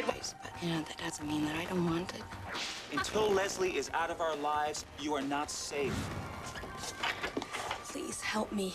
But, you know, that doesn't mean that I don't want it. Until Leslie is out of our lives, you are not safe. Please help me.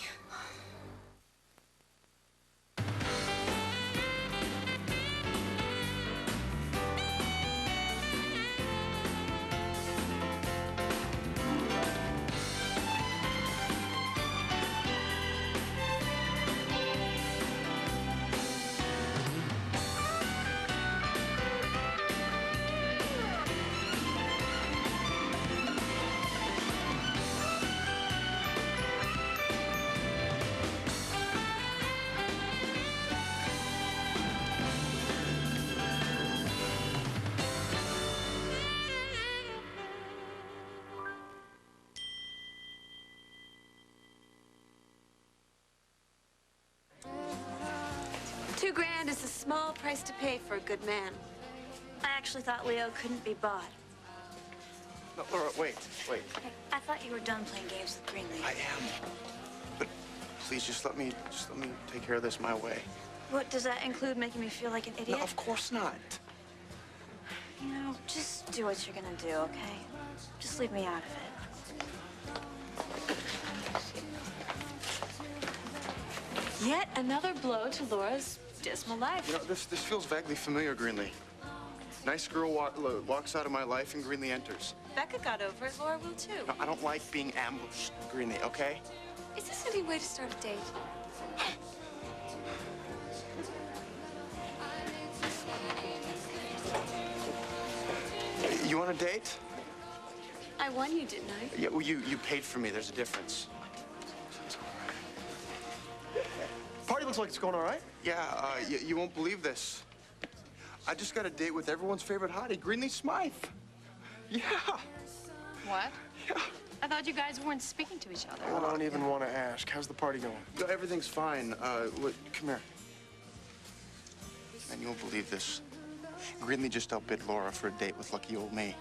$2,000 is a small price to pay for a good man. I actually thought Leo couldn't be bought. No, Laura, wait. I thought you were done playing games with Greenlee. I am. But please, just let me take care of this my way. What, does that include making me feel like an idiot? No, of course not. You know, just do what you're gonna do, okay? Just leave me out of it. Yet another blow to Laura's dismal life. You know, this feels vaguely familiar, Greenlee. Nice girl walks out of my life and Greenlee enters. Becca got over it, Laura will too. No, I don't like being ambushed, Greenlee, okay? Is this any way to start a date? You want a date? I won you, didn't I? Yeah, well, you paid for me. There's a difference. Party looks like it's going all right. Yeah, you won't believe this. I just got a date with everyone's favorite hottie, Greenlee Smythe. Yeah. What? Yeah. I thought you guys weren't speaking to each other. I don't even want to ask. How's the party going? No, everything's fine. Come here. Man, you won't believe this. Greenlee just outbid Laura for a date with lucky old me.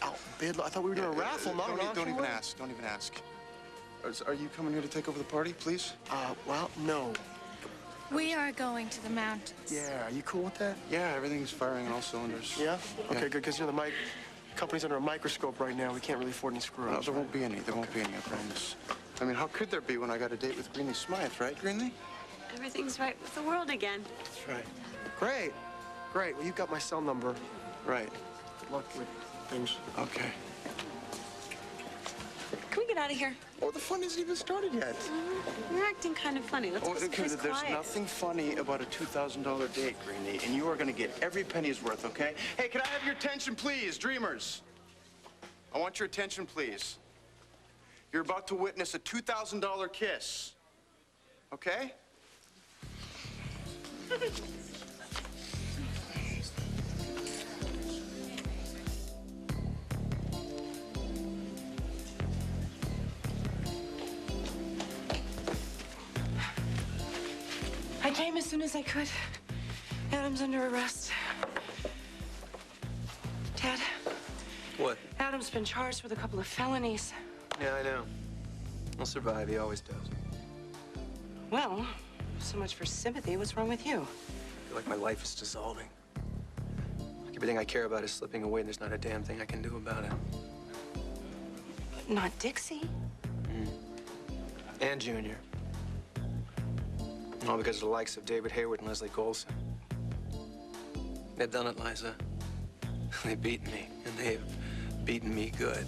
Outbid? I thought we were doing a raffle, not an auction. Don't even ask. Don't even ask. Are you coming here to take over the party, please? Well, no. We are going to the mountains. Yeah, are you cool with that? Yeah, everything's firing on all cylinders. Yeah? Okay, good, because, you know, the company's under a microscope right now. We can't really afford any screw-ups. No, there won't be any. There won't be any, I promise. I mean, how could there be when I got a date with Greenlee Smythe, right, Greenlee? Everything's right with the world again. That's right. Great. Great. Well, you've got my cell number. Right. Good luck with things. Okay. Can we get out of here? Oh, the fun isn't even started yet. You're acting kind of funny. Let's get this place There's quiet. nothing funny about a $2,000 date, Greenlee, and you are going to get every penny's worth, okay? Hey, can I have your attention, please, dreamers? I want your attention, please. You're about to witness a $2,000 kiss, okay? I came as soon as I could. Adam's under arrest. Dad. What? Adam's been charged with a couple of felonies. Yeah, I know. He'll survive. He always does. Well, so much for sympathy. What's wrong with you? I feel like my life is dissolving. Like everything I care about is slipping away, and there's not a damn thing I can do about it. But not Dixie. And Junior. All because of the likes of David Hayward and Leslie Colson. They've done it, Liza. They've beaten me, and they've beaten me good.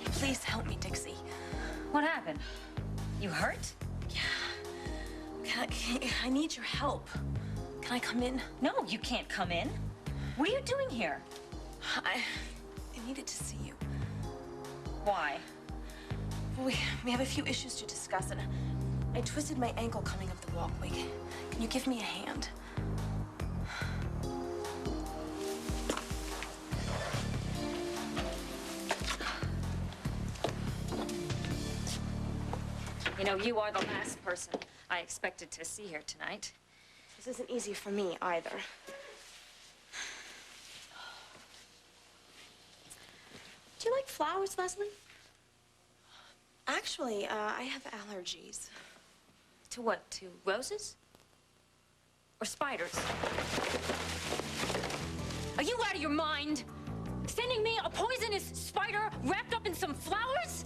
Please help me, Dixie. What happened? You hurt? Yeah. I need your help. Can I come in? No, you can't come in. What are you doing here? I needed to see you. Why? We have a few issues to discuss, and I twisted my ankle coming up the walkway. Can you give me a hand? You know, you are the last person I expected to see here tonight. This isn't easy for me either. Do you like flowers, Leslie? Actually, I have allergies. To what? To roses? Or spiders? Are you out of your mind? Sending me a poisonous spider wrapped up in some flowers?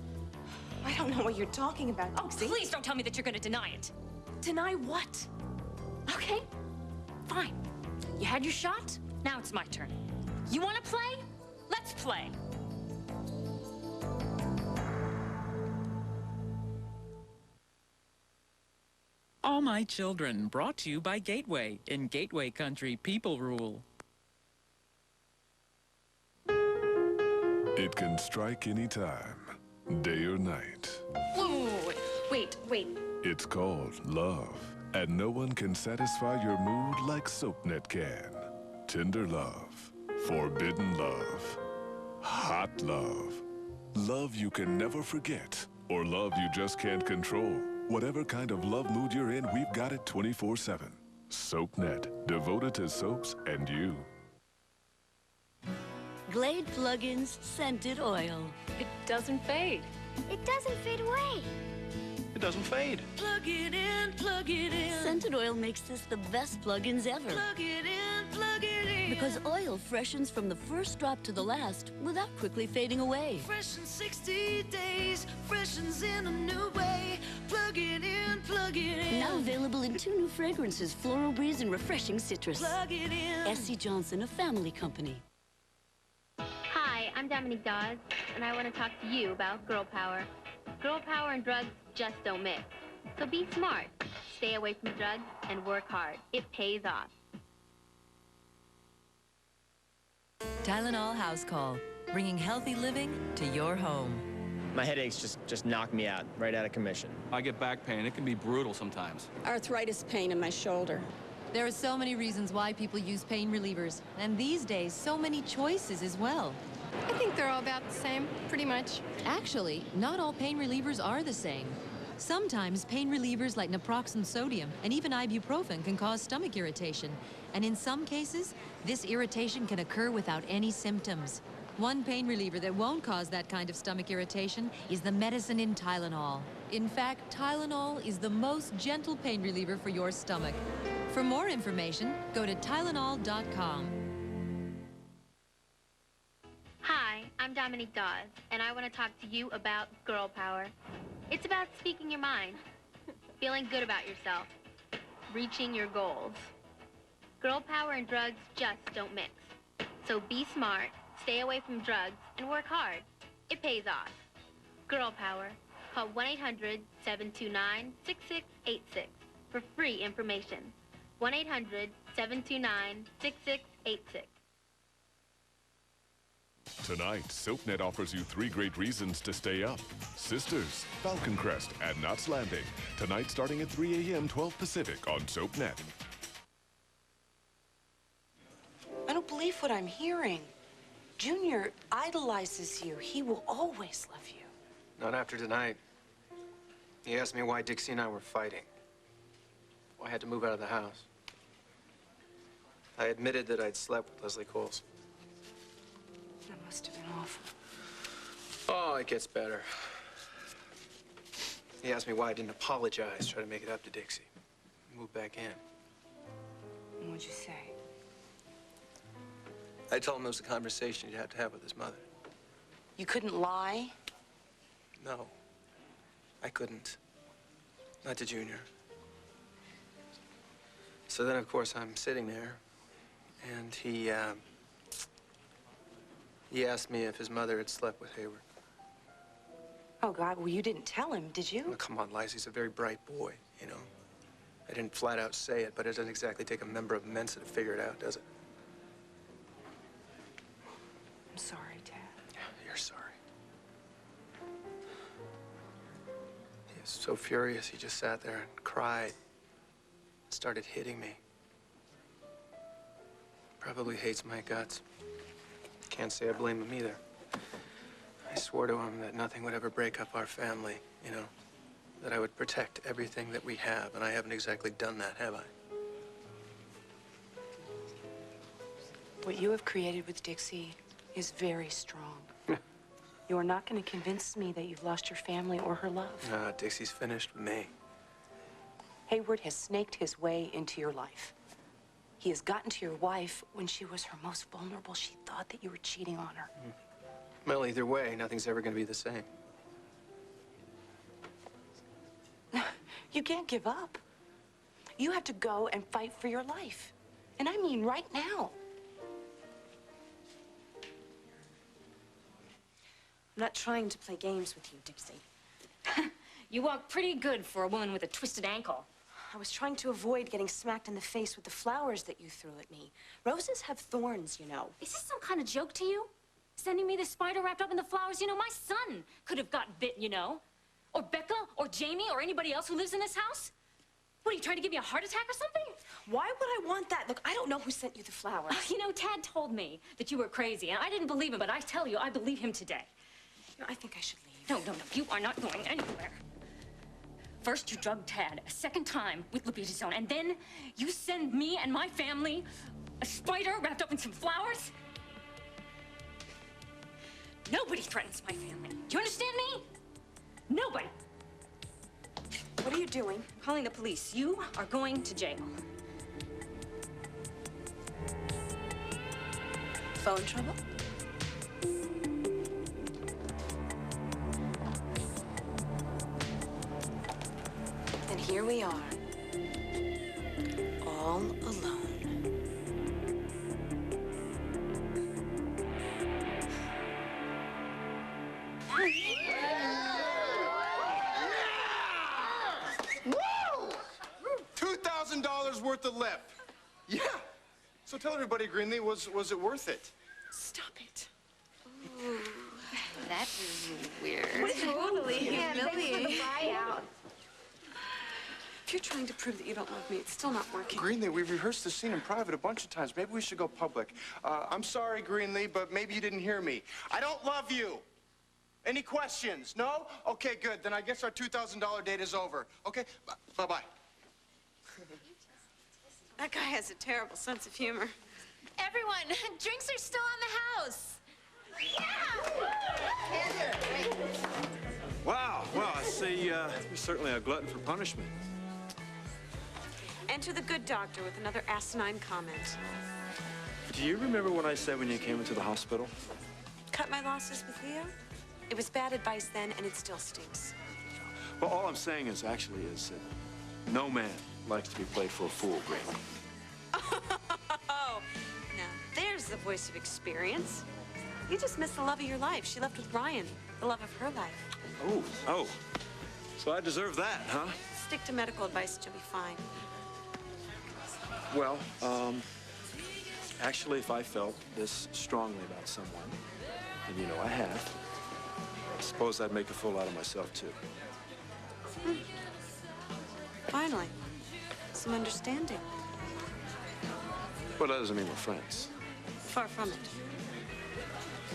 I don't know what you're talking about. Oh, please don't tell me that you're gonna deny it. Deny what? Okay, fine. You had your shot, now it's my turn. You wanna play? Let's play. All My Children, brought to you by Gateway. In Gateway Country, people rule. It can strike any time, day or night. Whoa, wait. It's called love, and no one can satisfy your mood like SoapNet can. Tender love, forbidden love, hot love, love you can never forget, or love you just can't control. Whatever kind of love mood you're in, we've got it 24/7. SoapNet, devoted to soaps and you. Glade Plug-ins Scented Oil. It doesn't fade. It doesn't fade away. It doesn't fade. Plug it in, plug it in. Scented Oil makes this the best plug-ins ever. Plug it in, plug it in. Because oil freshens from the first drop to the last without quickly fading away. Fresh in 60 days, freshens in a new way. Plug it in, plug it in. Now available in 2 new fragrances, Floral Breeze and Refreshing Citrus. Plug it in. S.C. Johnson, a family company. Hi, I'm Dominique Dawes, and I want to talk to you about girl power. Girl power and drugs just don't mix. So be smart, stay away from drugs, and work hard. It pays off. Tylenol House Call, bringing healthy living to your home. My headaches just knock me out, right out of commission. I get back pain. It can be brutal sometimes. Arthritis pain in my shoulder. There are so many reasons why people use pain relievers, and these days, so many choices as well. I think they're all about the same, pretty much. Actually, not all pain relievers are the same. Sometimes pain relievers like naproxen sodium and even ibuprofen can cause stomach irritation. And in some cases, this irritation can occur without any symptoms. One pain reliever that won't cause that kind of stomach irritation is the medicine in Tylenol. In fact, Tylenol is the most gentle pain reliever for your stomach. For more information, go to Tylenol.com. Hi, I'm Dominique Dawes, and I want to talk to you about girl power. It's about speaking your mind, feeling good about yourself, reaching your goals. Girl power and drugs just don't mix. So be smart, stay away from drugs, and work hard. It pays off. Girl power. Call 1-800-729-6686 for free information. 1-800-729-6686. Tonight, SoapNet offers you 3 great reasons to stay up. Sisters, Falcon Crest, and Knots Landing. Tonight starting at 3 a.m., 12 Pacific on SoapNet. I don't believe what I'm hearing. Junior idolizes you. He will always love you. Not after tonight. He asked me why Dixie and I were fighting. Why I had to move out of the house. I admitted that I'd slept with Leslie Coles. That must have been awful. Oh, it gets better. He asked me why I didn't apologize, try to make it up to Dixie. Move back in. And what'd you say? I told him it was a conversation he'd have to have with his mother. You couldn't lie? No, I couldn't. Not to Junior. So then, of course, I'm sitting there, and he asked me if his mother had slept with Hayward. Oh, God, well, you didn't tell him, did you? Well, come on, Liza, he's a very bright boy, you know. I didn't flat out say it, but it doesn't exactly take a member of Mensa to figure it out, does it? I'm sorry, Dad. Yeah, you're sorry. He was so furious, he just sat there and cried. Started hitting me. Probably hates my guts. Can't say I blame him either. I swore to him that nothing would ever break up our family, you know, that I would protect everything that we have, and I haven't exactly done that, have I? What you have created with Dixie is very strong. You are not going to convince me that you've lost your family or her love. Dixie's finished with me. Hayward has snaked his way into your life. He has gotten to your wife when she was her most vulnerable. She thought that you were cheating on her. Well, either way, nothing's ever going to be the same. You can't give up. You have to go and fight for your life. And I mean right now. I'm not trying to play games with you, Dixie. You walk pretty good for a woman with a twisted ankle. I was trying to avoid getting smacked in the face with the flowers that you threw at me. Roses have thorns, you know. Is this some kind of joke to you? Sending me this spider wrapped up in the flowers? You know, my son could have got bit, you know. Or Becca, or Jamie, or anybody else who lives in this house. What, are you trying to give me a heart attack or something? Why would I want that? Look, I don't know who sent you the flowers. You know, Tad told me that you were crazy, and I didn't believe him, but I tell you, I believe him today. You know, I think I should leave. No, you are not going anywhere. First, you drug Tad a second time with Lupitazone, and then you send me and my family a spider wrapped up in some flowers? Nobody threatens my family. Do you understand me? Nobody. What are you doing? Calling the police. You are going to jail. Phone trouble? And here we are, all alone. $2,000 worth of lip. Yeah. So tell everybody, Greenlee, was it worth it? Stop it. Ooh, that is weird. Totally. Yeah, Billy. If you're trying to prove that you don't love me, it's still not working. Greenlee, we've rehearsed the scene in private a bunch of times. Maybe we should go public. I'm sorry, Greenlee, but maybe you didn't hear me. I don't love you. Any questions? No? Okay, good. Then I guess our $2,000 date is over. Okay? Bye-bye. That guy has a terrible sense of humor. Everyone, drinks are still on the house. Wow, well, I see you're certainly a glutton for punishment. Enter the good doctor with another asinine comment. Do you remember what I said when you came into the hospital? Cut my losses with Leo? It was bad advice then, and it still stinks. Well, all I'm saying is that no man likes to be played for a fool, Greenlee. Oh, now there's the voice of experience. You just missed the love of your life. She left with Ryan, the love of her life. Oh, so I deserve that, huh? Stick to medical advice and you'll be fine. Well, actually, if I felt this strongly about someone, and you know I have, I suppose I'd make a fool out of myself, too. Finally, some understanding. Well, that doesn't mean we're friends. Far from it.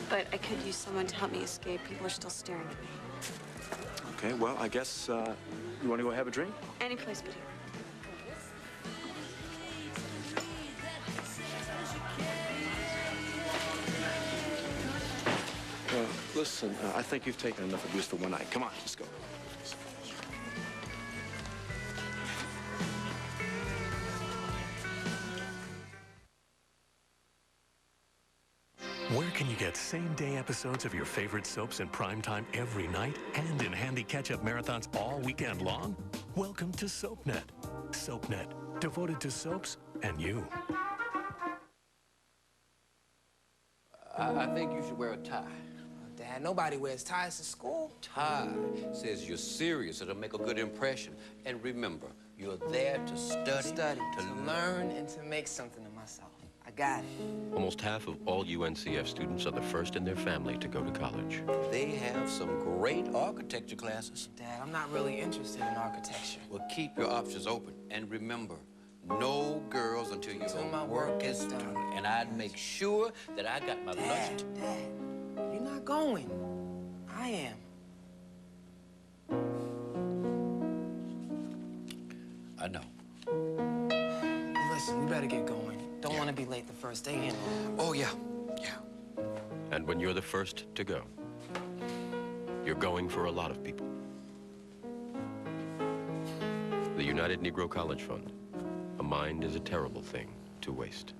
But I could use someone to help me escape. People are still staring at me. Okay, well, I guess, you want to go have a drink? Any place but here. Listen, I think you've taken enough abuse for one night. Come on, let's go. Where can you get same-day episodes of your favorite soaps in prime time every night and in handy catch-up marathons all weekend long? Welcome to SoapNet. SoapNet, devoted to soaps and you. I think you should wear a tie. Dad, nobody wears ties to school. Tie says you're serious. It'll make a good impression. And remember, you're there to study, to learn, and to make something of myself. I got it. Almost half of all UNCF students are the first in their family to go to college. They have some great architecture classes. Dad, I'm not really interested in architecture. Well, keep your options open. And remember, no girls until your work is done. And I'd make sure that I got my lunch. Dad, you're not going. I am. I know. Listen, we better get going. Don't want to be late the first day in. Oh, yeah. And when you're the first to go, you're going for a lot of people. the United Negro College Fund. A mind is a terrible thing to waste.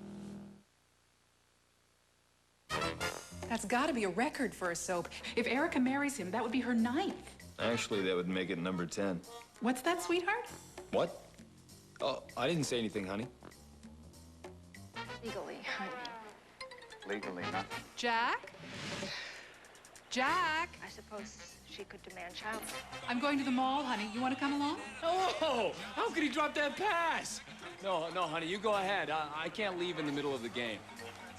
That's got to be a record for a soap. If Erica marries him, that would be her 9th. Actually, that would make it number 10. What's that, sweetheart? What? Oh, I didn't say anything, honey. Legally, honey. Legally, not. Jack? Jack? I suppose she could demand child. I'm going to the mall, honey. You want to come along? Oh, how could he drop that pass? No, honey, you go ahead. I can't leave in the middle of the game.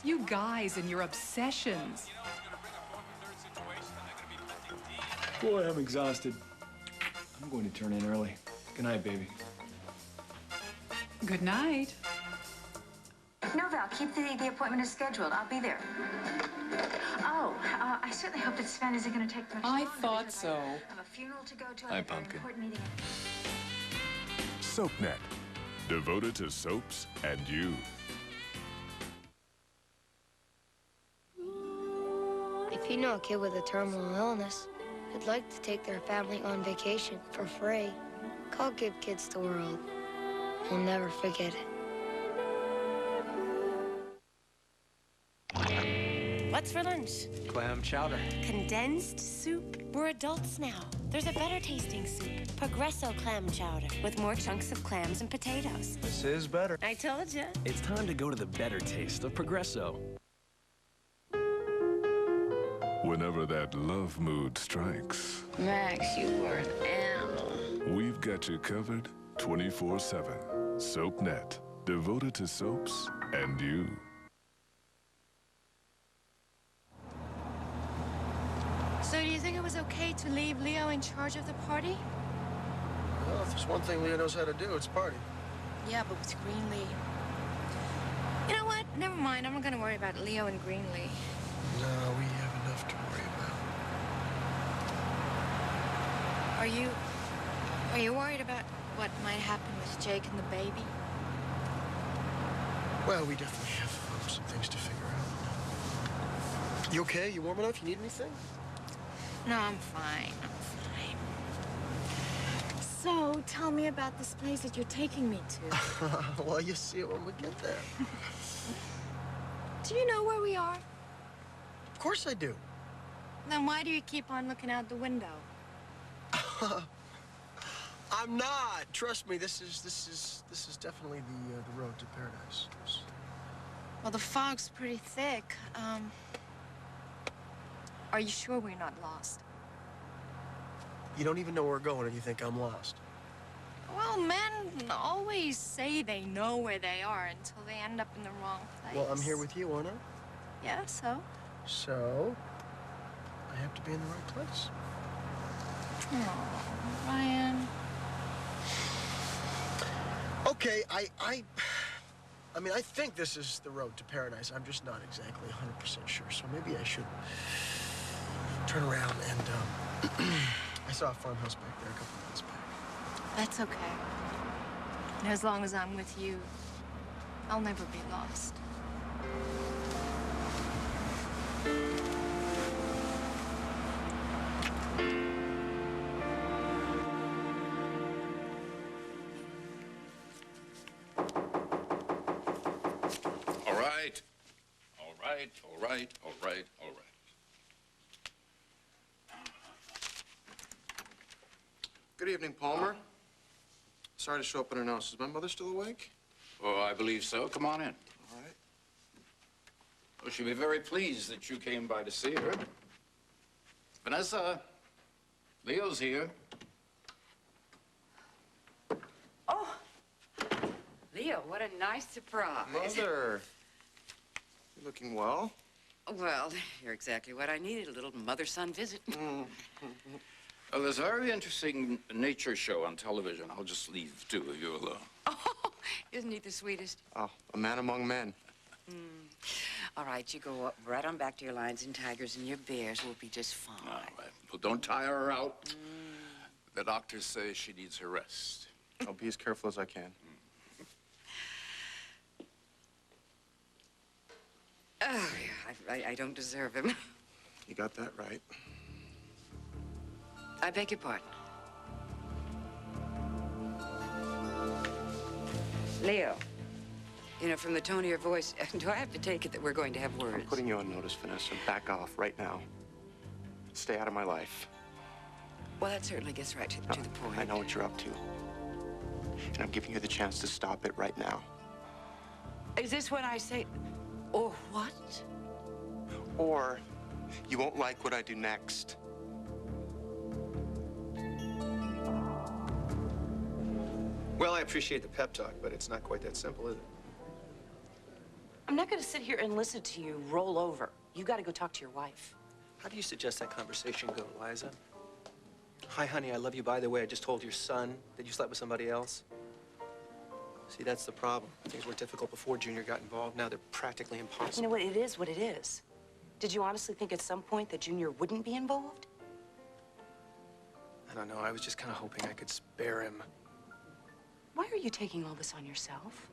You guys and your obsessions. Boy, I'm exhausted. I'm going to turn in early. Good night, baby. Good night. No, Val, keep the appointment as scheduled. I'll be there. Oh, I certainly hope that Sven isn't going to take much longer. I thought so. I have a funeral to go to. Hi, I have a very Pumpkin. important meeting. SoapNet, devoted to soaps and you. If you know a kid with a terminal illness who'd like to take their family on vacation for free, call Give Kids the World. You'll never forget it. What's for lunch? Clam chowder. Condensed soup? We're adults now. There's a better tasting soup. Progresso clam chowder with more chunks of clams and potatoes. This is better. I told you. It's time to go to the better taste of Progresso. Whenever that love mood strikes, Max, you were an animal. we've got you covered 24/7. SoapNet, devoted to soaps and you. So do you think it was okay to leave Leo in charge of the party? Well, if there's one thing Leo knows how to do, it's party. Yeah, but with Greenlee. You know what? Never mind. I'm not going to worry about Leo and Greenlee. No, we have enough to worry about. Are you worried about what might happen with Jake and the baby? Well, we definitely have some things to figure out. You okay? You warm enough? You need anything? No, I'm fine. So, tell me about this place that you're taking me to. Well, you'll see it when we get there. Do you know where we are? Of course I do. Then why do you keep on looking out the window? I'm not. Trust me. This is definitely the road to paradise. Well, the fog's pretty thick. Are you sure we're not lost? You don't even know where we're going, and you think I'm lost. Well, men always say they know where they are until they end up in the wrong place. Well, I'm here with you, aren't I? Yeah, so? So, I have to be in the right place. Oh, Ryan. Okay, I mean, I think this is the road to paradise. I'm just not exactly 100% sure, so maybe I should turn around and, I saw a farmhouse back there a couple minutes back. That's okay. And as long as I'm with you, I'll never be lost. All right. All right, all right, all right, all right. Good evening, Palmer. Sorry to show up unannounced. Is my mother still awake? Oh, I believe so. Come on in. All right. Well, she'll be very pleased that you came by to see her. Vanessa, Leo's here. Oh, Leo, what a nice surprise. Mother. You're looking well. Well, you're exactly what I needed, a little mother-son visit. Oh, there's a very interesting nature show on television. I'll just leave the two of you alone. Oh, isn't he the sweetest? Oh, a man among men. All right, you go up right on back to your lions and tigers, and your bears will be just fine. All right. Well, don't tire her out. The doctors say she needs her rest. I'll be as careful as I can. Oh, yeah, I don't deserve him. You got that right. I beg your pardon. Leo, you know, from the tone of your voice, do I have to take it that we're going to have words? I'm putting you on notice, Vanessa. Back off right now. Stay out of my life. Well, that certainly gets right to the point. I know what you're up to. And I'm giving you the chance to stop it right now. Is this when I say, or what? Or you won't like what I do next. Well, I appreciate the pep talk, but it's not quite that simple, is it? I'm not going to sit here and listen to you roll over. You got to go talk to your wife. How do you suggest that conversation go, Liza? Hi, honey, I love you. By the way, I just told your son that you slept with somebody else. See, that's the problem. Things were difficult before Junior got involved. Now they're practically impossible. You know what? It is what it is. Did you honestly think at some point that Junior wouldn't be involved? I don't know. I was just kind of hoping I could spare him. Why are you taking all this on yourself?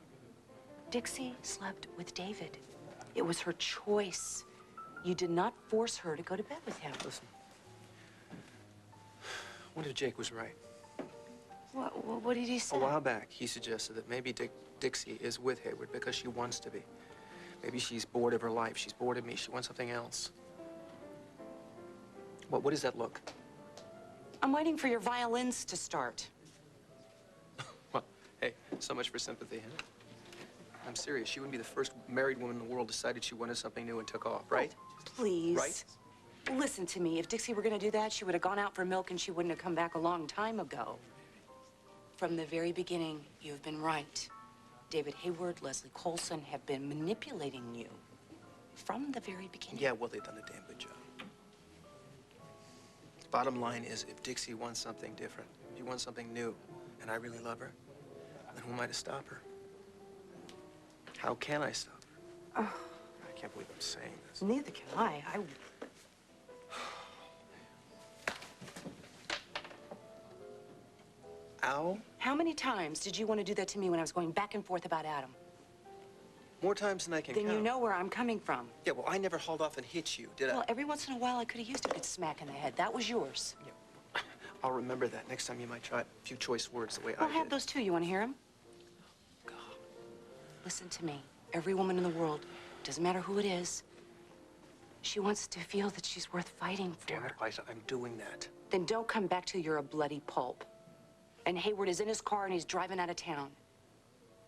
Dixie slept with David. It was her choice. You did not force her to go to bed with him. Listen. What if Jake was right? What did he say? A while back, he suggested that maybe Dixie is with Hayward because she wants to be. Maybe she's bored of her life. She's bored of me. She wants something else. What does that look? I'm waiting for your violins to start. Well, hey, so much for sympathy, huh? I'm serious. She wouldn't be the first married woman in the world decided she wanted something new and took off, right? Oh, please. Right? Listen to me. If Dixie were going to do that, she would have gone out for milk and she wouldn't have come back a long time ago. From the very beginning, you've been right. David Hayward, Leslie Colson have been manipulating you. From the very beginning. Yeah, well, they've done a damn good job. Bottom line is, if Dixie wants something different, if she wants something new, and I really love her, then who am I to stop her? How can I stop her? Oh. I can't believe I'm saying this. Neither can I. Al? How many times did you want to do that to me when I was going back and forth about Adam? More times than I can count. Then you know where I'm coming from. Yeah, well, I never hauled off and hit you, did I? Well, every once in a while, I could have used a good smack in the head. That was yours. Yeah. I'll remember that. Next time you might try a few choice words the way I'll I have did. those too. You want to hear them? God. Listen to me. Every woman in the world, doesn't matter who it is, she wants to feel that she's worth fighting for. Damn it, Liza, I'm doing that. Then don't come back till you're a bloody pulp. And Hayward is in his car and he's driving out of town.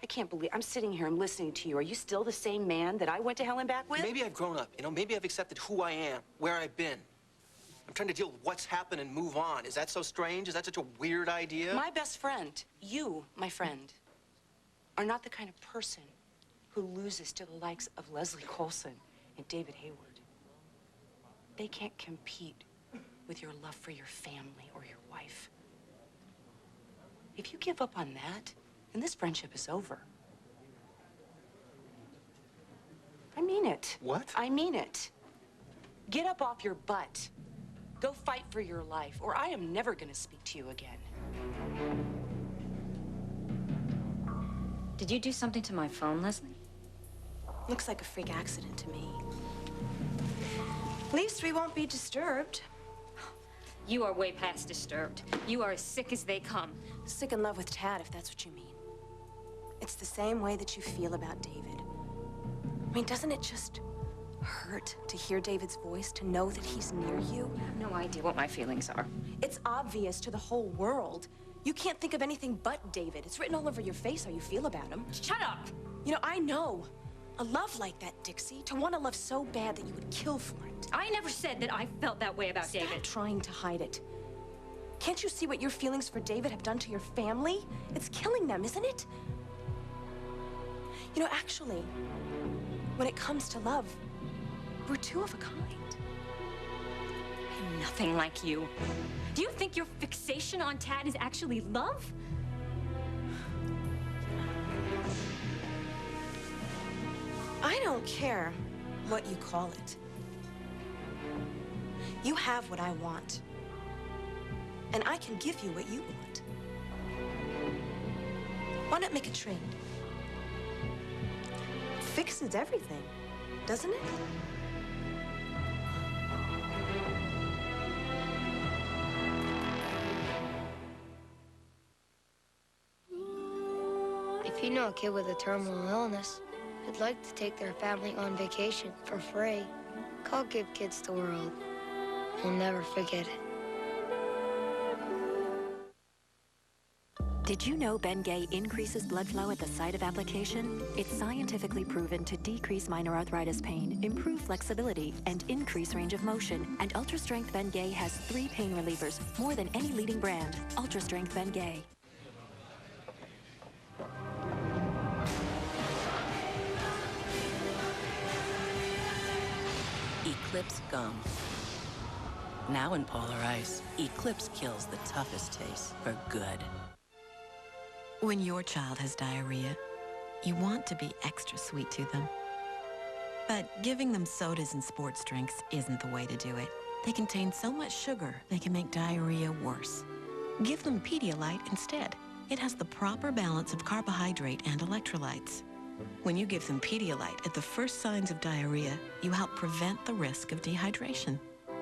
I can't believe I'm sitting here and listening to you. Are you still the same man that I went to hell and back with? Maybe I've grown up, you know? Maybe I've accepted who I am, where I've been. I'm trying to deal with what's happened and move on. Is that so strange? Is that such a weird idea? My best friend, you, my friend, are not the kind of person who loses to the likes of Leslie Colson and David Hayward. They can't compete with your love for your family or your wife. If you give up on that, then this friendship is over. I mean it. What? I mean it. Get up off your butt. Go fight for your life, or I am never gonna speak to you again. Did you do something to my phone, Leslie? Looks like a freak accident to me. At least we won't be disturbed. You are way past disturbed. You are as sick as they come. Sick in love with Tad, if that's what you mean. It's the same way that you feel about David. I mean, doesn't it just hurt to hear David's voice, to know that he's near you? I have no idea what my feelings are. It's obvious to the whole world. You can't think of anything but David. It's written all over your face how you feel about him. Shut up! You know, I know. A love like that, Dixie, to want to love so bad that you would kill for it. I never said that I felt that way about Stop David. Trying to hide it. Can't you see what your feelings for David have done to your family? It's killing them, isn't it? You know, actually, when it comes to love, we're two of a kind. I'm nothing like you. Do you think your fixation on Tad is actually love? I don't care what you call it. You have what I want. And I can give you what you want. Why not make a trade? Fixes everything, doesn't it? If If you know a kid with a terminal illness who'd like to take their family on vacation for free, call Give Kids the World. You'll never forget it. Did you know Bengay increases blood flow at the site of application? It's scientifically proven to decrease minor arthritis pain, improve flexibility, and increase range of motion. And Ultra Strength Bengay has 3 pain relievers, more than any leading brand. Ultra Strength Bengay. Eclipse gum. Now in Polar Ice, Eclipse kills the toughest taste for good. When your child has diarrhea, you want to be extra sweet to them. But giving them sodas and sports drinks isn't the way to do it. They contain so much sugar, they can make diarrhea worse. Give them Pedialyte instead. It has the proper balance of carbohydrate and electrolytes. When you give them Pedialyte at the first signs of diarrhea, you help prevent the risk of dehydration,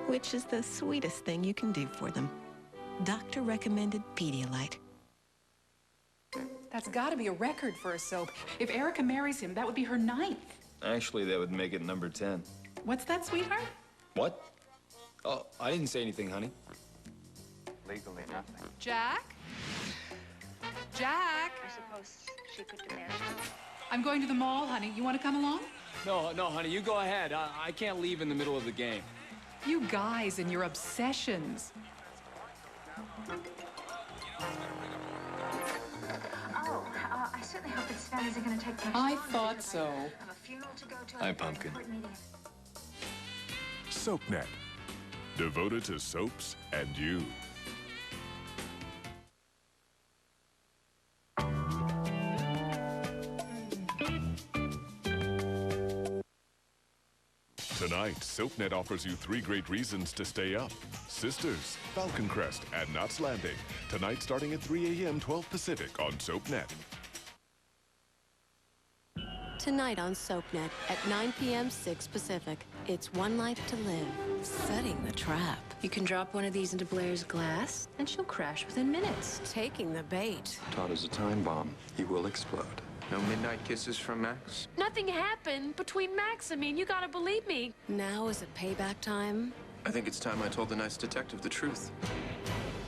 which is the sweetest thing you can do for them. Doctor recommended Pedialyte. That's got to be a record for a soap. If Erica marries him, that would be her 9th. Actually, that would make it number 10. What's that, sweetheart? What? Oh, I didn't say anything, honey. Legally nothing. Jack? Jack? I suppose she could demand. I'm going to the mall, honey. You want to come along? No, honey, you go ahead. I can't leave in the middle of the game. You guys and your obsessions. Oh, I certainly hope that Sven isn't going to take much I longer thought because so. I have a funeral to go to. Hi, Pumpkin. SoapNet, devoted to soaps and you. Tonight, SoapNet offers you 3 great reasons to stay up. Sisters, Falcon Crest, and Knots Landing. Tonight starting at 3 a.m., 12 Pacific on SoapNet. Tonight on SoapNet at 9 p.m. 6 Pacific. It's One Life to Live. Setting the trap. You can drop one of these into Blair's glass, and she'll crash within minutes. Taking the bait. Todd is a time bomb. He will explode. No midnight kisses from Max? Nothing happened between Max and me, and you gotta believe me. Now is it payback time? I think it's time I told the nice detective the truth.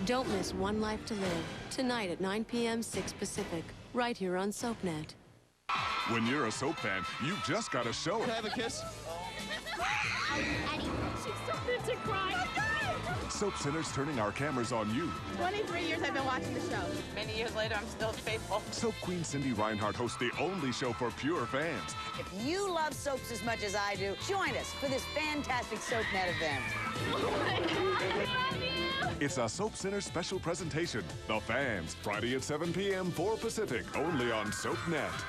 Don't miss One Life to Live. Tonight at 9 p.m. 6 Pacific. Right here on SoapNet. When you're a soap fan, you just gotta show it. Can I have a kiss? Eddie, she's starting to cry. Soap Center's turning our cameras on you. 23 years I've been watching the show. Many years later, I'm still faithful. Soap Queen Cindy Reinhart hosts the only show for pure fans. If you love soaps as much as I do, join us for this fantastic SoapNet event. Oh my God, I love you! It's a Soap Center special presentation, The Fans, Friday at 7 p.m. 4 Pacific, only on SoapNet.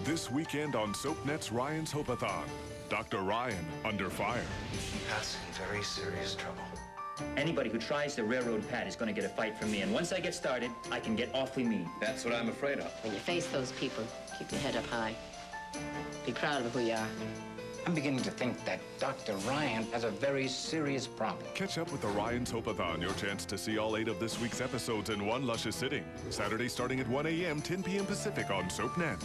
This weekend on SoapNet's Ryan's Hope-a-thon, Dr. Ryan under fire. Pat's in very serious trouble. Anybody who tries to railroad Pat is going to get a fight from me, and once I get started, I can get awfully mean. That's what I'm afraid of. When you face those people, keep your head up high. Be proud of who you are. I'm beginning to think that Dr. Ryan has a very serious problem. Catch up with the Ryan's Hope-a-thon, your chance to see all 8 of this week's episodes in one luscious sitting. Saturday starting at 1 a.m., 10 p.m. Pacific on SoapNet.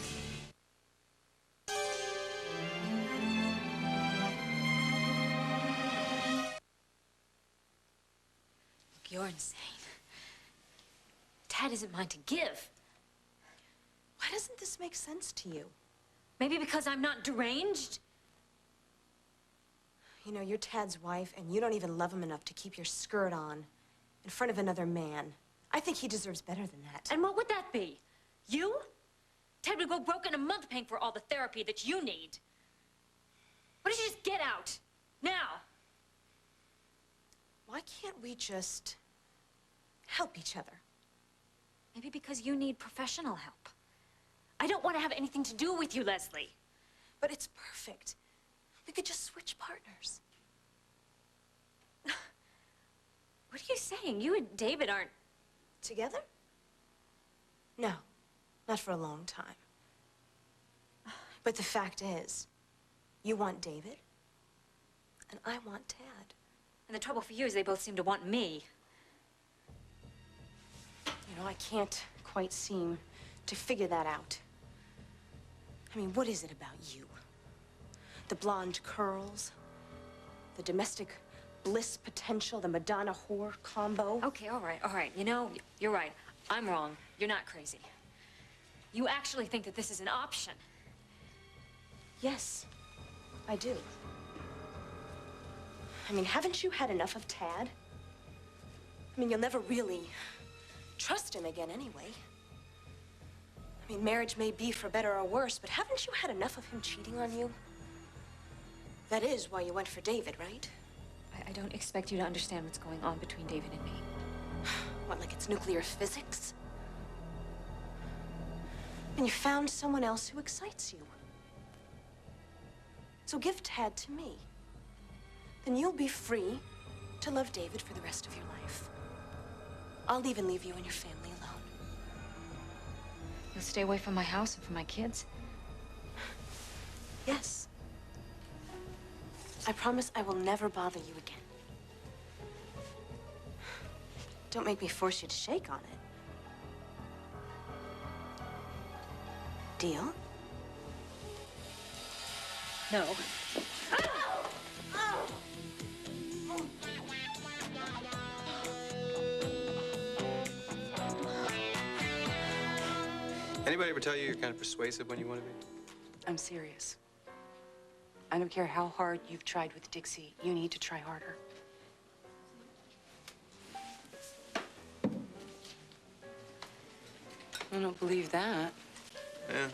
You're insane. Tad isn't mine to give. Why doesn't this make sense to you? Maybe because I'm not deranged? You know, you're Tad's wife, and you don't even love him enough to keep your skirt on in front of another man. I think he deserves better than that. And what would that be? You? Ted would go broke in a month paying for all the therapy that you need. Why don't you just get out? Now! Why can't we just help each other? Maybe because you need professional help. I don't want to have anything to do with you, Leslie. But it's perfect. We could just switch partners. What are you saying? You and David aren't... Together? No, not for a long time. But the fact is, you want David, and I want Tad. And the trouble for you is they both seem to want me. You know, I can't quite seem to figure that out. I mean, what is it about you? The blonde curls, the domestic bliss potential, the Madonna whore combo. Okay, all right. You know, you're right. I'm wrong. You're not crazy. You actually think that this is an option. Yes, I do. I mean, haven't you had enough of Tad? I mean, you'll never really trust him again anyway. I mean, marriage may be for better or worse, but haven't you had enough of him cheating on you? That is why you went for David, right? I don't expect you to understand what's going on between David and me. What, like it's nuclear physics? And you found someone else who excites you. So give Tad to me. Then you'll be free to love David for the rest of your life. I'll even leave you and your family alone. You'll stay away from my house and from my kids? Yes. I promise I will never bother you again. Don't make me force you to shake on it. Deal? No. Anybody ever tell you you're kind of persuasive when you want to be? I'm serious. I don't care how hard you've tried with Dixie. You need to try harder. I don't believe that. Yeah.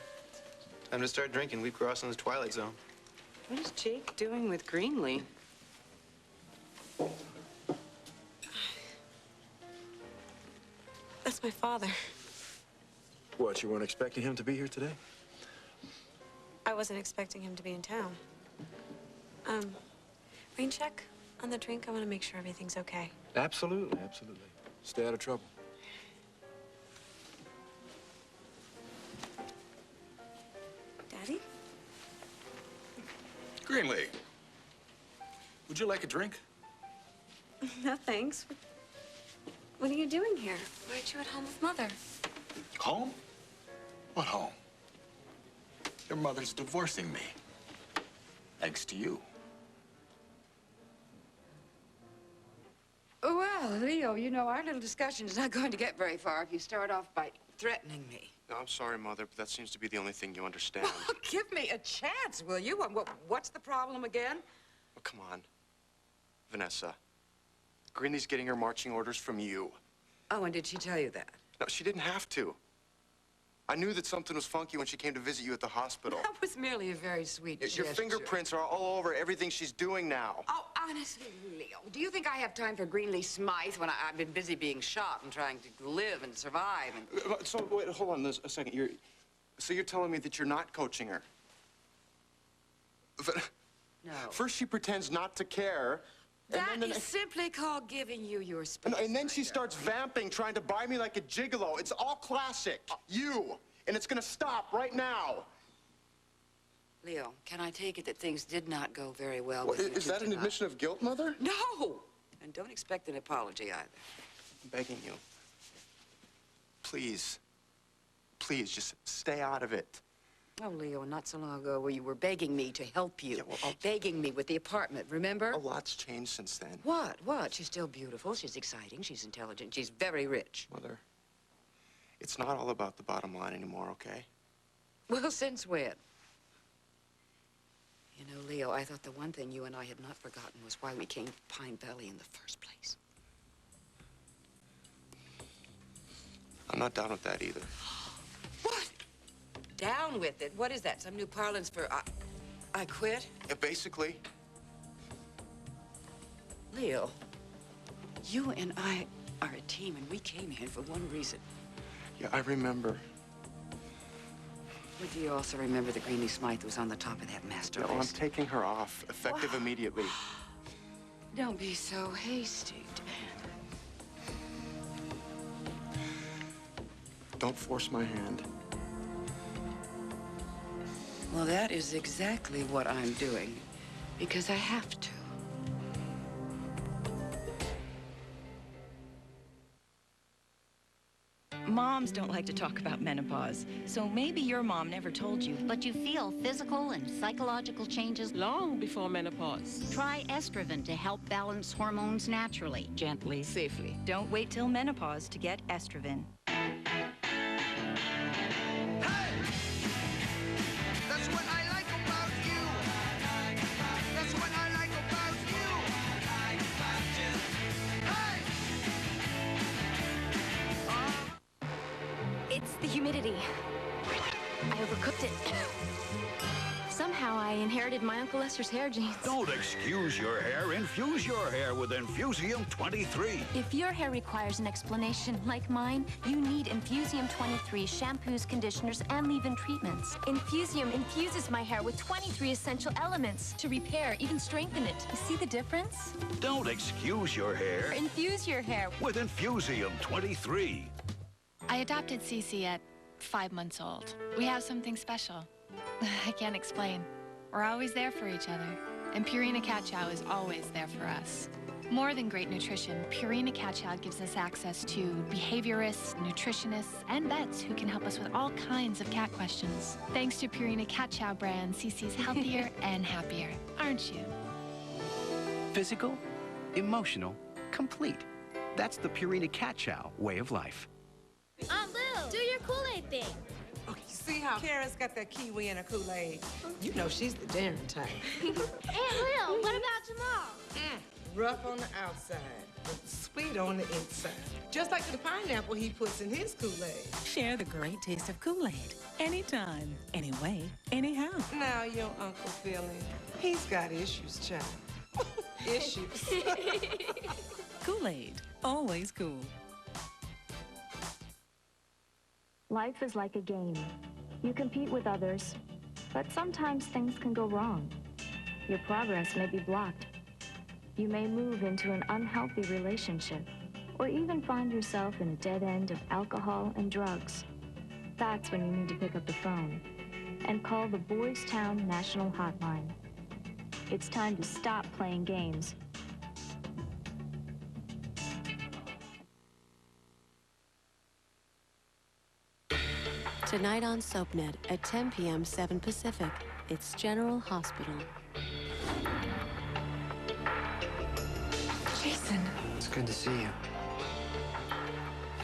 Time to start drinking. We've crossed in the Twilight Zone. What is Jake doing with Greenlee? That's my father. What, you weren't expecting him to be here today? I wasn't expecting him to be in town. Rain check on the drink. I want to make sure everything's okay. Absolutely, absolutely. Stay out of trouble. Daddy? Greenlee, would you like a drink? No, thanks. What are you doing here? Why aren't you at home with Mother? Home? What home? Your mother's divorcing me. Thanks to you. Well, Leo, you know, our little discussion is not going to get very far if you start off by threatening me. No, I'm sorry, Mother, but that seems to be the only thing you understand. Give me a chance, will you? What's the problem again? Oh, come on. Vanessa, Greenlee's getting her marching orders from you. Oh, and did she tell you that? No, she didn't have to. I knew that something was funky when she came to visit you at the hospital. That was merely a very sweet gesture. Your fingerprints are all over everything she's doing now. Oh, honestly, Leo, do you think I have time for Greenlee Smythe when I've been busy being shot and trying to live and survive and... So, wait, hold on a second. So you're telling me that you're not coaching her? No. First she pretends not to care. That is simply called giving you your space. And then she starts vamping, trying to buy me like a gigolo. It's all classic. You. And it's gonna stop right now. Leo, can I take it that things did not go very well What, with you is that an admission of guilt, Mother? No! And don't expect an apology either. I'm begging you. Please. Please, just stay out of it. Oh, Leo, not so long ago where you were begging me to help you. Yeah, well, begging me with the apartment, remember? A lot's changed since then. What? She's still beautiful, she's exciting, she's intelligent, she's very rich. Mother, it's not all about the bottom line anymore, okay? Well, since when? You know, Leo, I thought the one thing you and I had not forgotten was why we came to Pine Valley in the first place. I'm not down with that either. What? Down with it? What is that? Some new parlance for I quit? Yeah, basically. Leo, you and I are a team, and we came here for one reason. Yeah, I remember. But do you also remember that Greenlee Smythe was on the top of that master No, I'm list? taking her off, effective immediately. Don't be so hasty, Dan. Don't force my hand. Well, that is exactly what I'm doing, because I have to. Mom Moms don't like to talk about menopause, so maybe your mom never told you. But you feel physical and psychological changes long before menopause. Try Estroven to help balance hormones naturally. Gently, safely. Don't wait till menopause to get Estroven. That's what I like about you. That's what I like about you. Hey! It's the humidity. I overcooked it. Somehow I inherited my Uncle Lester's hair genes. Don't excuse your hair. Infuse your hair with Infusium 23. If your hair requires an explanation like mine, you need Infusium 23 shampoos, conditioners, and leave-in treatments. Infusium infuses my hair with 23 essential elements to repair, even strengthen it. You see the difference? Don't excuse your hair. Infuse your hair With Infusium 23. I adopted Cece at 5 months old. We have something special. I can't explain. We're always there for each other. And Purina Cat Chow is always there for us. More than great nutrition, Purina Cat Chow gives us access to behaviorists, nutritionists, and vets who can help us with all kinds of cat questions. Thanks to Purina Cat Chow brand, Cece's healthier and happier, aren't you? Physical, emotional, complete. That's the Purina Cat Chow way of life. Aunt Lil, do your Kool-Aid thing. Oh, you see how Kara's got that kiwi in her Kool-Aid? You know she's the daring type. Aunt Lil, what about Jamal? Rough on the outside, but sweet on the inside. Just like the pineapple he puts in his Kool-Aid. Share the great taste of Kool-Aid. Anytime, anyway, anyhow. Now your Uncle Philly, he's got issues, child. Issues. Kool-Aid, always cool. Life is like a game. You compete with others, but sometimes things can go wrong. Your progress may be blocked. You may move into an unhealthy relationship, or even find yourself in a dead end of alcohol and drugs. That's when you need to pick up the phone and call the Boys Town National Hotline. It's time to stop playing games. Tonight on SoapNet at 10 p.m. 7 Pacific, it's General Hospital. Jason. It's good to see you.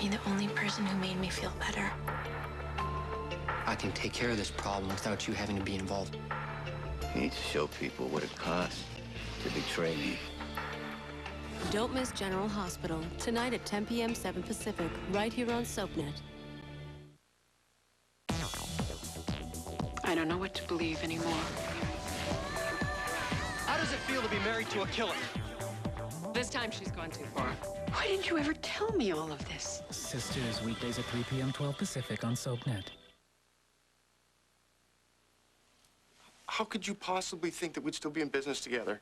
You're the only person who made me feel better. I can take care of this problem without you having to be involved. You need to show people what it costs to betray me. Don't miss General Hospital, tonight at 10 p.m. 7 Pacific, right here on SoapNet. I don't know what to believe anymore. How does it feel to be married to a killer? This time she's gone too far. Why didn't you ever tell me all of this? Sisters, weekdays at 3 p.m. 12 Pacific on SoapNet. How could you possibly think that we'd still be in business together?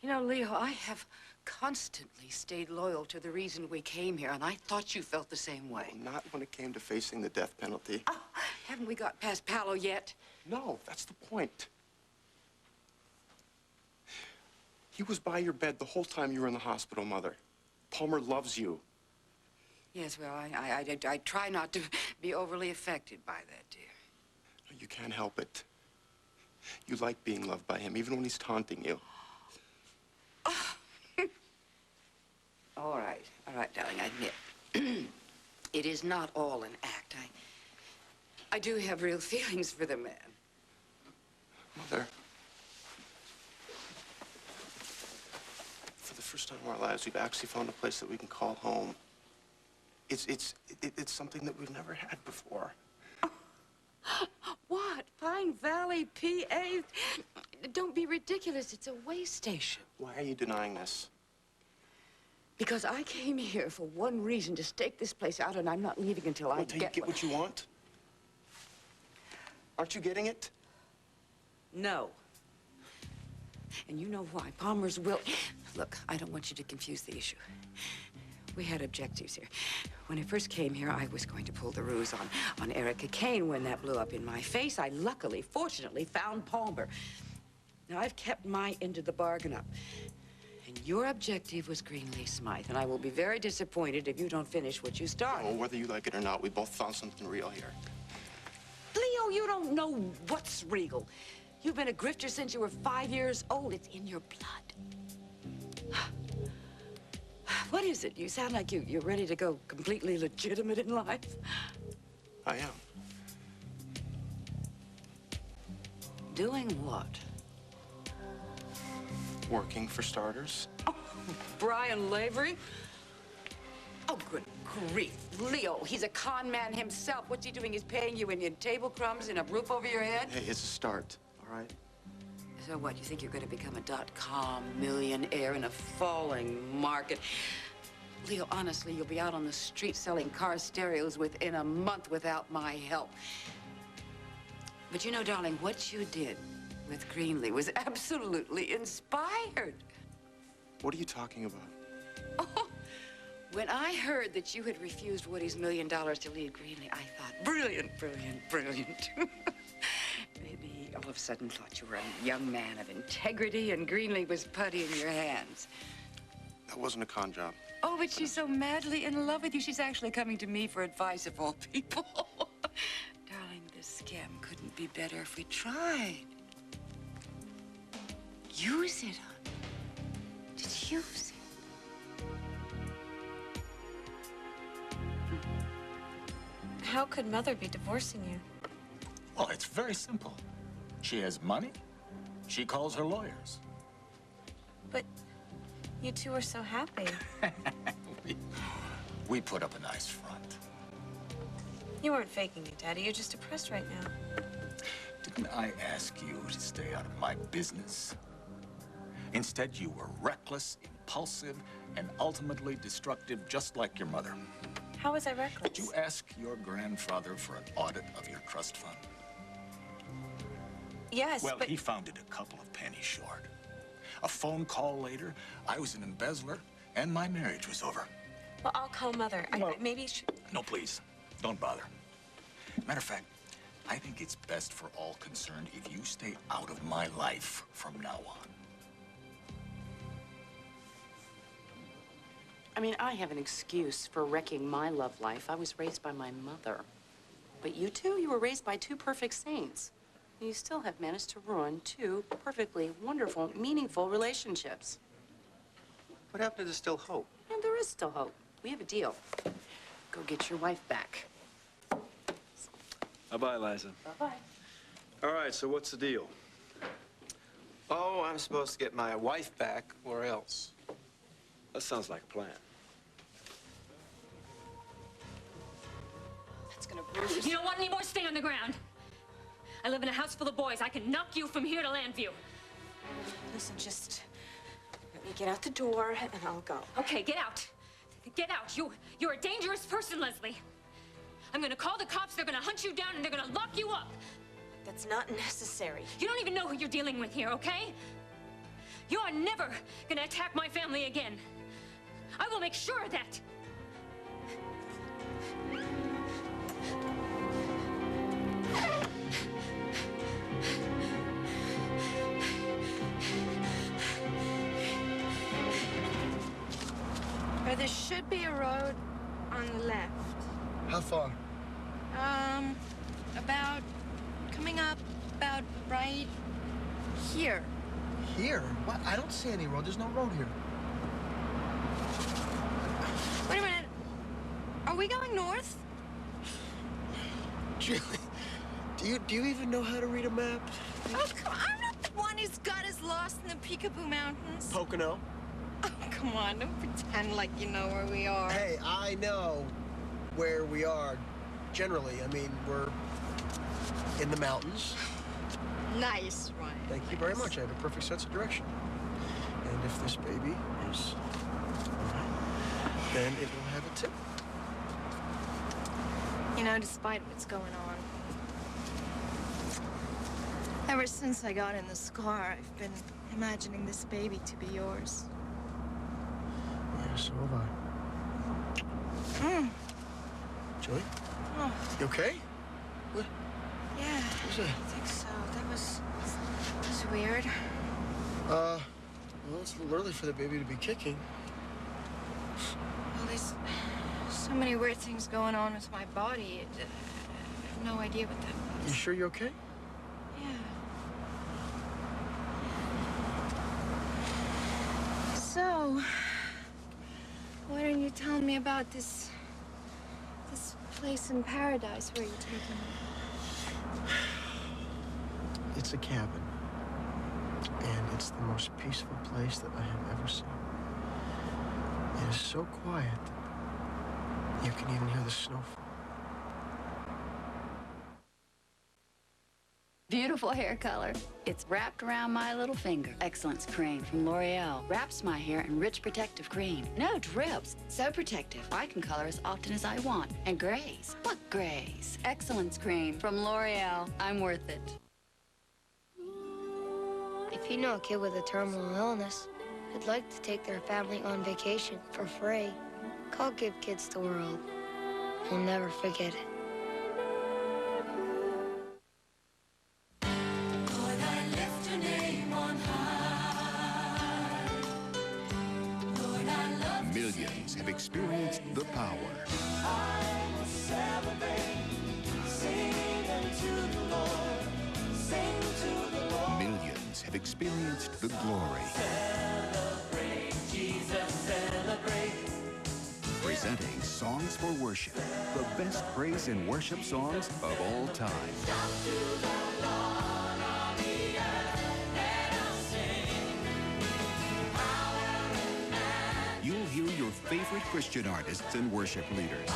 You know, Leo, I have constantly stayed loyal to the reason we came here, and I thought you felt the same way. Well, not when it came to facing the death penalty. Oh, haven't we got past Palo yet? No, that's the point. He was by your bed the whole time you were in the hospital, Mother. Palmer loves you. Yes, well, I try not to be overly affected by that, dear. You can't help it. You like being loved by him, even when he's taunting you. All right, darling, I admit. It is not all an act. I do have real feelings for the man. Mother. For the first time in our lives, we've actually found a place that we can call home. It's something that we've never had before. What? Pine Valley, PA? Don't be ridiculous. It's a way station. Why are you denying this? Because I came here for one reason, to stake this place out, and I'm not leaving until I Until you get what you want? Aren't you getting it? No. And you know why. Palmer's will... Look, I don't want you to confuse the issue. We had objectives here. When I first came here, I was going to pull the ruse on Erica Kane. When that blew up in my face, I luckily, fortunately, found Palmer. Now, I've kept my end of the bargain up. And your objective was Greenlee Smythe, and I will be very disappointed if you don't finish what you started. Oh, whether you like it or not, we both found something real here. Leo, you don't know what's real. You've been a grifter since you were 5 years old. It's in your blood. What is it? You sound like you're ready to go completely legitimate in life. I am. Doing what? Working, for starters. Oh, Brian Lavery? Oh, good grief. Leo, he's a con man himself. What's he doing? He's paying you in table crumbs and a roof over your head? Hey, it's a start, all right? So what, you think you're going to become a .com millionaire in a falling market? Leo, honestly, you'll be out on the street selling car stereos within a month without my help. But you know, darling, what you did with Greenlee was absolutely inspired. What are you talking about? Oh, when I heard that you had refused Woody's $1 million to lead Greenlee, I thought, brilliant, brilliant, brilliant. Maybe he all of a sudden thought you were a young man of integrity and Greenlee was putty in your hands. That wasn't a con job. Oh, but she's so madly in love with you. She's actually coming to me for advice of all people. Darling, this scam couldn't be better if we tried. Use it, honey. Just use it. How could Mother be divorcing you? Well, it's very simple. She has money. She calls her lawyers. But you two are so happy. We put up a nice front. You weren't faking it, Daddy. You're just depressed right now. Didn't I ask you to stay out of my business? Instead, you were reckless, impulsive, and ultimately destructive, just like your mother. How was I reckless? Did you ask your grandfather for an audit of your trust fund? Yes, well, but... he found it a couple of pennies short. A phone call later, I was an embezzler, and my marriage was over. Well, I'll call Mother. Maybe she... No, please. Don't bother. Matter of fact, I think it's best for all concerned if you stay out of my life from now on. I mean, I have an excuse for wrecking my love life. I was raised by my mother. But you two, you were raised by two perfect saints. And you still have managed to ruin two perfectly wonderful, meaningful relationships. What happened to There's Still Hope? And there is still hope. We have a deal. Go get your wife back. Bye-bye, Liza. Bye-bye. All right, so what's the deal? Oh, I'm supposed to get my wife back, or else. That sounds like a plan. That's gonna bruise. You don't want any more? Stay on the ground. I live in a house full of boys. I can knock you from here to Landview. Listen, just let me get out the door and I'll go. Okay, get out. Get out. You're a dangerous person, Leslie. I'm gonna call the cops. They're gonna hunt you down and they're gonna lock you up. That's not necessary. You don't even know who you're dealing with here, okay? You are never gonna attack my family again. I will make sure of that. There should be a road on the left. How far? About coming up about right here. Here? What? I don't see any road. There's no road here. Wait a minute. Are we going north? Julie, do you even know how to read a map? Oh, come on. I'm not the one who's got us lost in the Peekaboo Mountains. Pocono? Oh, come on. Don't pretend like you know where we are. Hey, I know where we are. Generally, I mean, we're in the mountains. Nice, Ryan. Thank you very much. I have a perfect sense of direction. And if this baby is all right, then it will have a tip. You know, despite what's going on, ever since I got in this car, I've been imagining this baby to be yours. Yeah, so have I. Joey? Oh. You okay? What? Yeah. What's that? I think so. That was weird. Well, it's a little early for the baby to be kicking. Well, there's so many weird things going on with my body. I have no idea what that means. You sure you're okay? Yeah. So, why don't you tell me about this place in paradise where you're taking me? It's a cabin. And it's the most peaceful place that I have ever seen. It is so quiet that you can even hear the snowfall. Beautiful hair color. It's wrapped around my little finger. Excellence Cream from L'Oreal. Wraps my hair in rich protective cream. No drips. So protective. I can color as often as I want. And grays. What grays? Excellence Cream from L'Oreal. I'm worth it. If you know a kid with a terminal illness who'd like to take their family on vacation for free, call Give Kids the World. You'll never forget it. Millions have experienced the power. Millions have experienced the glory. Celebrate, Jesus, celebrate. Presenting Songs for Worship, the best praise and worship songs of all time. You'll hear your favorite Christian artists and worship leaders.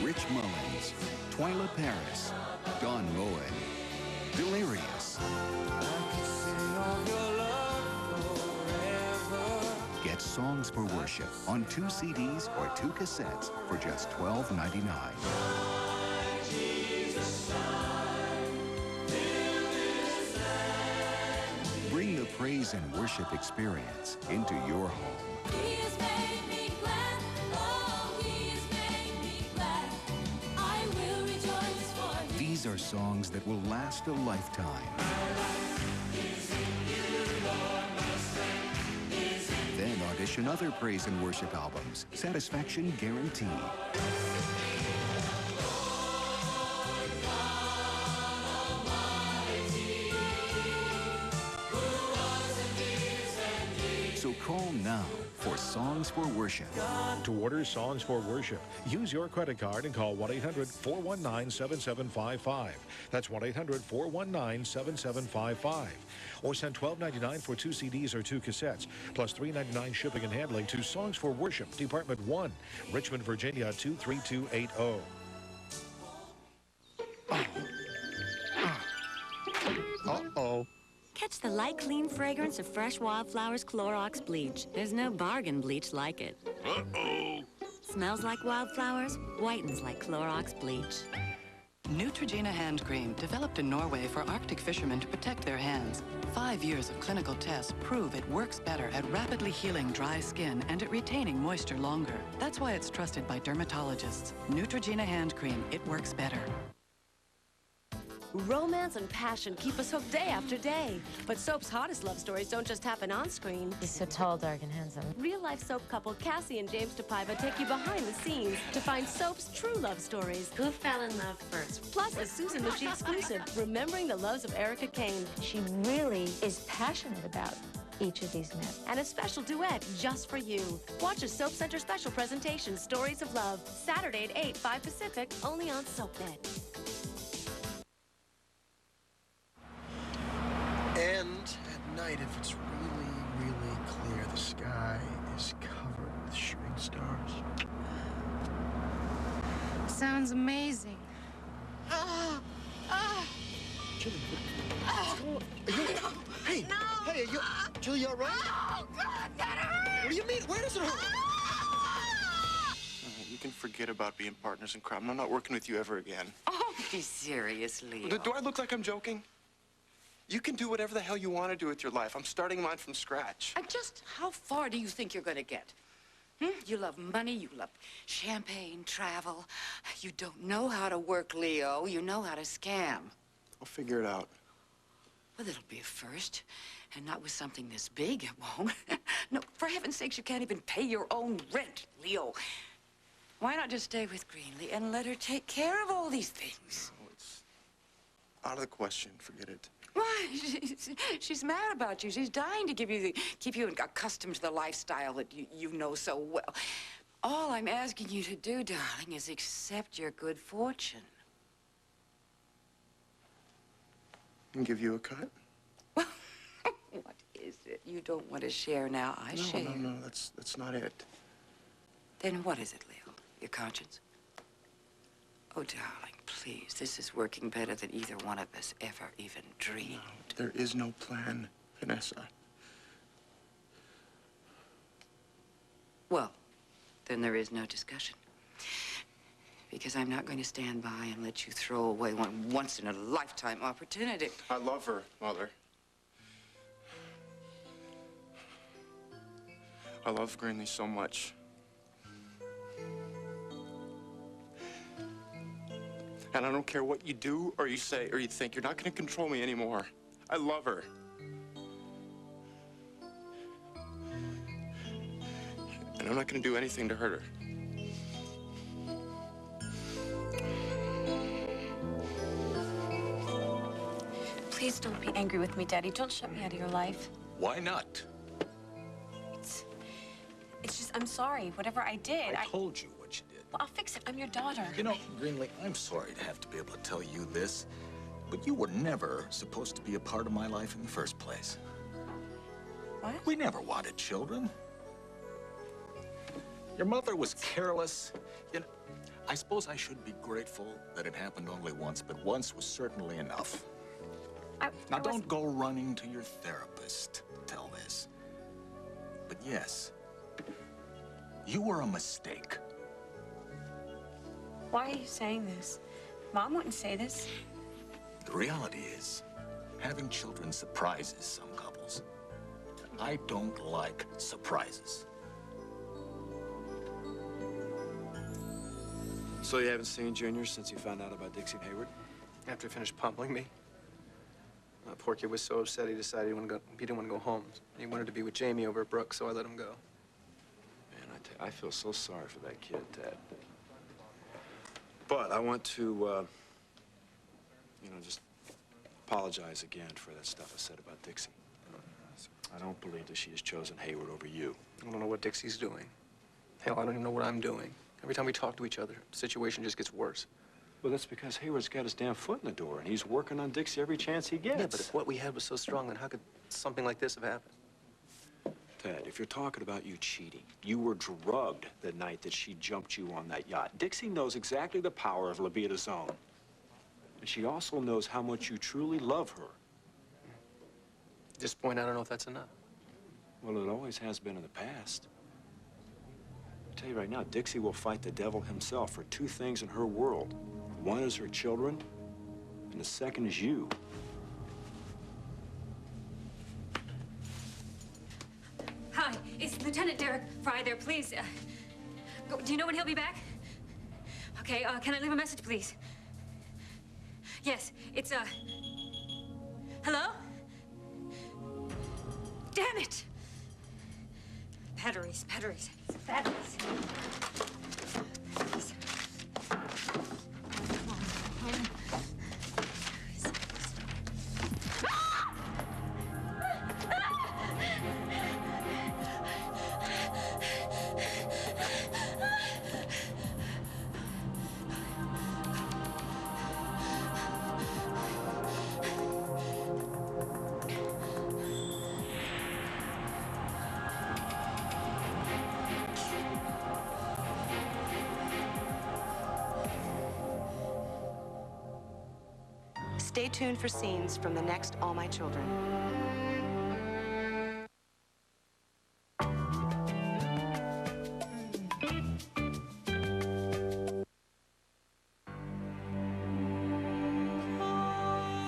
Rich Mullins, Twyla Paris, Don Moen, Delirious. Get Songs for Worship on 2 CDs or 2 cassettes for just $12.99. Bring the praise and worship experience into your home. He has made me glad. Oh, he has made me glad. I will rejoice for him. These are songs that will last a lifetime. Then audition other praise and worship albums. Satisfaction guaranteed. So call now for Songs for Worship. To order Songs for Worship, use your credit card and call 1-800-419-7755. That's 1-800-419-7755. Or send $12.99 for 2 CDs or 2 cassettes, plus $3.99 shipping and handling to Songs for Worship, Department 1, Richmond, Virginia 23280. Uh-oh. Catch the light, clean fragrance of Fresh Wildflowers Clorox Bleach. There's no bargain bleach like it. Uh-oh. Smells like wildflowers, whitens like Clorox Bleach. Neutrogena hand cream, developed in Norway for Arctic fishermen to protect their hands. 5 years of clinical tests prove it works better at rapidly healing dry skin and at retaining moisture longer. That's why it's trusted by dermatologists. Neutrogena hand cream, it works better. Romance and passion keep us hooked day after day. But Soap's hottest love stories don't just happen on screen. He's so tall, dark, and handsome. Real-life Soap couple Cassie and James DePaiva take you behind the scenes to find Soap's true love stories. Who fell in love first? Plus a Susan Lucci exclusive, Remembering the Loves of Erica Kane. She really is passionate about each of these men. And a special duet just for you. Watch a Soap Center special presentation, Stories of Love, Saturday at 8, 5 Pacific, only on SoapNet. And at night, if it's really, really clear, the sky is covered with shooting stars. Sounds amazing. Julie, what's going on? Hey, are you, Julie, you all right? Oh, God, that hurts! What do you mean? Where does it hurt? You can forget about being partners in crime. I'm not working with you ever again. Oh, be serious, Leo. Do I look like I'm joking? You can do whatever the hell you want to do with your life. I'm starting mine from scratch. And just how far do you think you're going to get? You love money, you love champagne, travel. You don't know how to work, Leo. You know how to scam. I'll figure it out. Well, it'll be a first, and not with something this big, it won't. No, for heaven's sakes, you can't even pay your own rent, Leo. Why not just stay with Greenlee and let her take care of all these things? No, it's out of the question. Forget it. Why? She's mad about you. She's dying to keep you accustomed to the lifestyle that you know so well. All I'm asking you to do, darling, is accept your good fortune. And give you a cut? What is it you don't want to share now? I share. No, that's not it. Then what is it, Leo? Your conscience? Oh, darling, please. This is working better than either one of us ever even dreamed. No, there is no plan, Vanessa. Well, then there is no discussion. Because I'm not going to stand by and let you throw away one once-in-a-lifetime opportunity. I love her, Mother. I love Greenlee so much. And I don't care what you do or you say or you think. You're not going to control me anymore. I love her. And I'm not going to do anything to hurt her. Please don't be angry with me, Daddy. Don't shut me out of your life. Why not? It's just, I'm sorry. Whatever I did, I told you what you did. Well, I'll fix it. I'm your daughter. You know, Greenlee, I'm sorry to have to be able to tell you this, but you were never supposed to be a part of my life in the first place. What? We never wanted children. Your mother was careless. You know, I suppose I should be grateful that it happened only once, but once was certainly enough. Now, don't go running to your therapist to tell this. But yes, you were a mistake. Why are you saying this? Mom wouldn't say this. The reality is, having children surprises some couples. I don't like surprises. So you haven't seen Junior since you found out about Dixie and Hayward? After he finished pummeling me. Poor kid was so upset he decided he didn't want to go home. He wanted to be with Jamie over at Brooks, so I let him go. Man, I feel so sorry for that kid, Dad. But I want to, just apologize again for that stuff I said about Dixie. I don't believe that she has chosen Hayward over you. I don't know what Dixie's doing. Hell, I don't even know what I'm doing. Every time we talk to each other, the situation just gets worse. Well, that's because Hayward's got his damn foot in the door, and he's working on Dixie every chance he gets. Yeah, but if what we had was so strong, then how could something like this have happened? Ted, if you're talking about you cheating, you were drugged the night that she jumped you on that yacht. Dixie knows exactly the power of Libido-Zone. And she also knows how much you truly love her. At this point, I don't know if that's enough. Well, it always has been in the past. I'll tell you right now, Dixie will fight the devil himself for two things in her world. One is her children, and the second is you. Hi, is Lieutenant Derek Fry there, please? Do you know when he'll be back? Okay, can I leave a message, please? Yes, it's, hello? Damn it! Batteries. Batteries. Stay tuned for scenes from the next All My Children.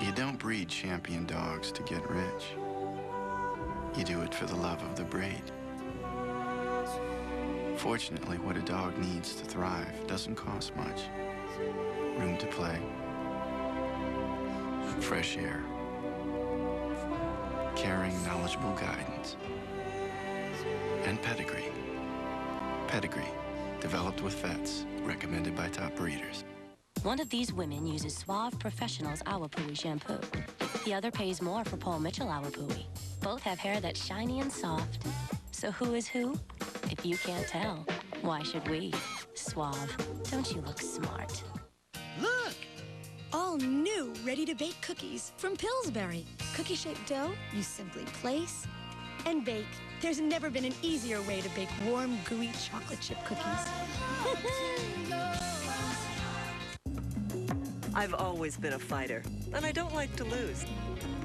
You don't breed champion dogs to get rich. You do it for the love of the breed. Fortunately, what a dog needs to thrive doesn't cost much. Room to play, fresh air, caring, knowledgeable guidance, and pedigree. Pedigree, developed with vets, recommended by top breeders. One of these women uses Suave Professional's Awapui shampoo. The other pays more for Paul Mitchell Awapui. Both have hair that's shiny and soft. So who is who? If you can't tell, why should we? Suave, don't you look smart? Look! All new ready-to-bake cookies from Pillsbury. Cookie-shaped dough you simply place and bake. There's never been an easier way to bake warm, gooey chocolate chip cookies. I've always been a fighter, and I don't like to lose.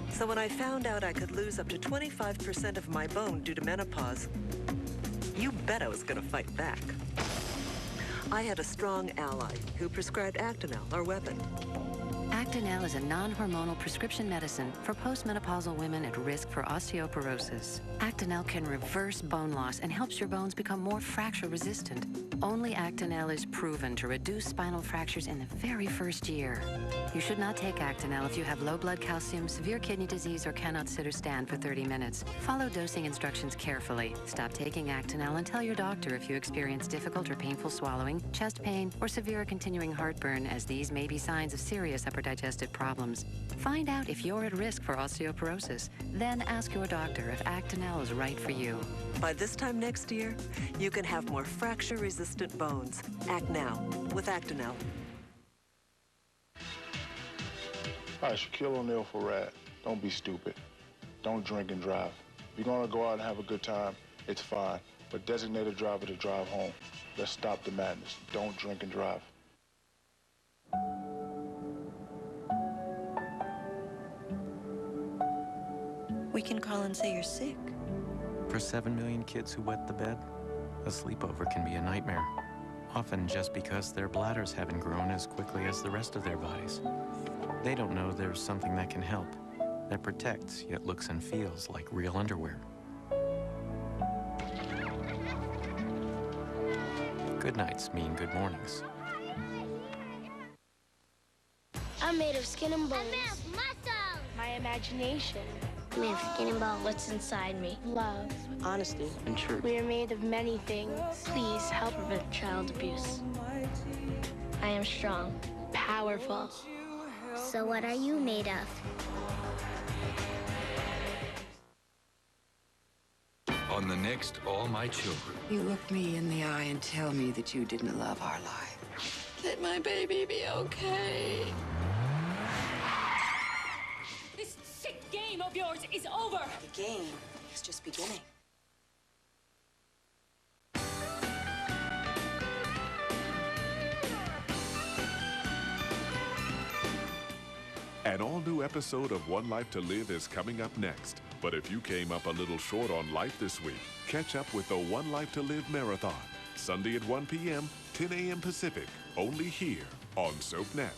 So when I found out I could lose up to 25% of my bone due to menopause, you bet I was gonna fight back. I had a strong ally who prescribed Actonel, our weapon. Actonel is a non-hormonal prescription medicine for postmenopausal women at risk for osteoporosis. Actonel can reverse bone loss and helps your bones become more fracture-resistant. Only Actonel is proven to reduce spinal fractures in the very first year. You should not take Actonel if you have low blood calcium, severe kidney disease, or cannot sit or stand for 30 minutes. Follow dosing instructions carefully. Stop taking Actonel and tell your doctor if you experience difficult or painful swallowing, chest pain, or severe continuing heartburn, as these may be signs of serious upper digestive problems. Find out if you're at risk for osteoporosis. Then ask your doctor if Actonel is right for you. By this time next year, you can have more fracture-resistant bones. Act now with Actonel. Hi, Shaquille O'Neal for Rad. Don't be stupid. Don't drink and drive. If you're gonna go out and have a good time, it's fine. But designate a driver to drive home. Let's stop the madness. Don't drink and drive. We can call and say you're sick. For 7 million kids who wet the bed, a sleepover can be a nightmare. Often just because their bladders haven't grown as quickly as the rest of their bodies. They don't know there's something that can help, that protects yet looks and feels like real underwear. Good nights mean good mornings. I'm made of skin and bones. I'm made of muscle. My imagination. I'm made of skin and bones. What's inside me? Love. Honesty. And truth. We are made of many things. Please help prevent child abuse. I am strong, powerful. So what are you made of? On the next All My Children. You look me in the eye and tell me that you didn't love our life. Let my baby be okay. This sick game of yours is over. The game is just beginning. An all-new episode of One Life to Live is coming up next. But if you came up a little short on life this week, catch up with the One Life to Live Marathon. Sunday at 1 p.m., 10 a.m. Pacific, only here on SoapNet.